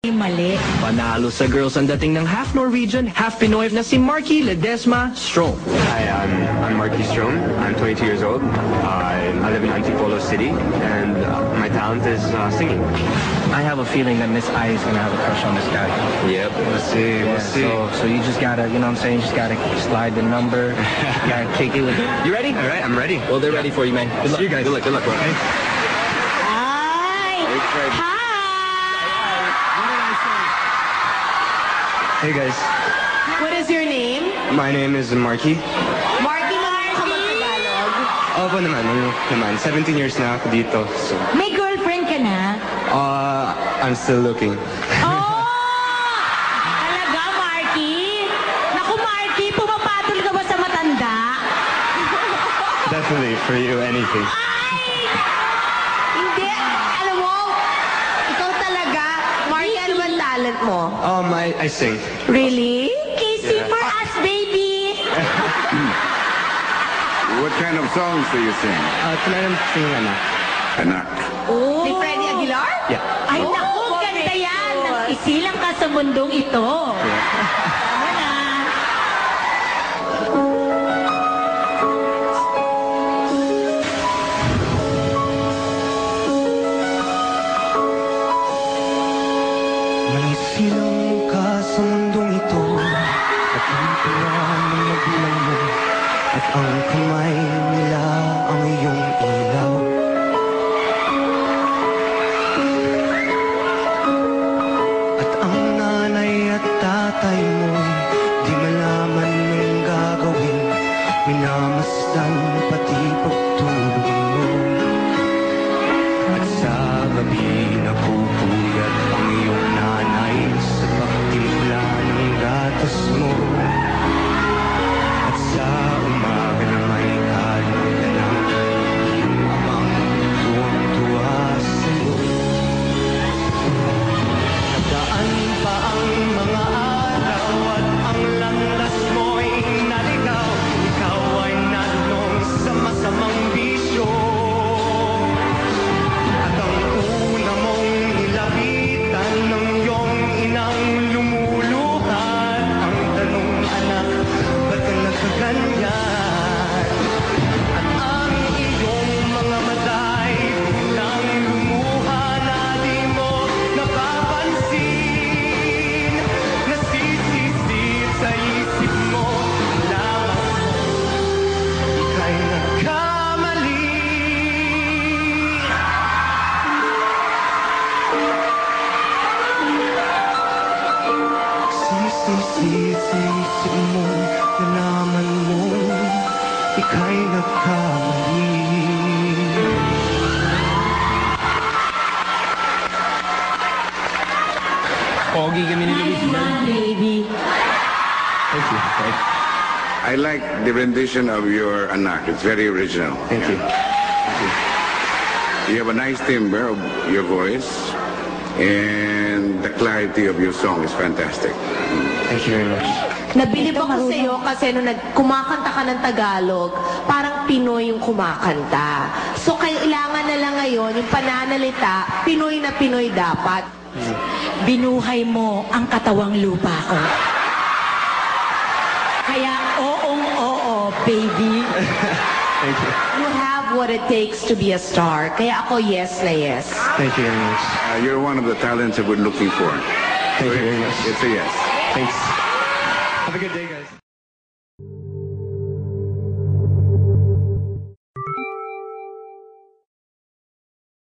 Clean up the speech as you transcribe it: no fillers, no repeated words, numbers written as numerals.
Mali. Panalo sa girls ang dating ng half Norwegian, half Pinoy na si Marky Ledesma Strome. Hi, I'm Marky Strome. I'm 22 years old. I live in Antipolo City, and my talent is singing. I have a feeling that Miss I is gonna have a crush on this guy. Yep, we'll see. We'll see. So you just gotta, you know what I'm saying? You just gotta slide the number. You gotta take it with. You ready? All right, I'm ready. Well, they're ready for you, man. Good luck. See you guys. Good luck, bro. Hi! Hi! Hey guys, What is your name? my name is Marky. Marky, marunong ka mag-Tagalog? Opo naman. 17 years na ako dito. So, May girlfriend ka na? I'm still looking. Oh! Talaga, Marky? Naku, Marky, pumapatol ka ba sa matanda? Definitely, for you, anything. Ay! Hindi. Alam mo, ikaw talaga. Marky, ano ba talent mo? I sing. Really? Kissy for us, baby! What kind of songs do you sing? Tonight I'm singing Anak. Anak. Oh. Ni Freddie Aguilar? Yeah. Ay, naku, ganda yan. Isilang ka sa mundong ito. Tama na. May silang ka sa mundong ito at ang tuwa ng magulang mo at ang kamay nila ang iyong ilaw. At ang nanay at tatay mo di malaman ng gagawin, minamasdan pati pagtulog mo. At sa gabi napupuyat ang iyong nanay sa pagtimpla ng gatas mo. At sa umaga na may halo ka ng iyong amang tuwang-tuwa sa'yo. Nagdaan pa ang mga araw at ang landas mo'y naligaw. Ikaw ay nalulong sa masamang bisyo. At ang una mong nilapitan ng iyong inang lumuluhan. Ang tanong, anak, ba't ka nagkaganyan? At ang iyong mga mata'y biglang lumuha na di mo napapansin. Nasisisid sa isip mo lamang ika'y nagkamali. Sisisid sa isip mo, nalaman mo, ika'y nagkamali. Pogi kami ni Luis. Nice one, baby. Thank you. I like the rendition of your Anak. It's very original. Thank you. You have a nice timbre of your voice, and the clarity of your song is fantastic. Thank you very much. Nabilib ako sa iyo kasi nung kumakanta ka ng Tagalog, parang Pinoy yung kumakanta. So kailangan na lang ngayon, yung pananalita, Pinoy na Pinoy dapat. Binuhay mo ang katawang lupa ko. Kaya oo, baby. Thank you. You have what it takes to be a star. Kaya ako yes na yes. Thank you very much. You're one of the talents that we're looking for. Thank you very much. It's a yes. Thanks. Have a good day, guys.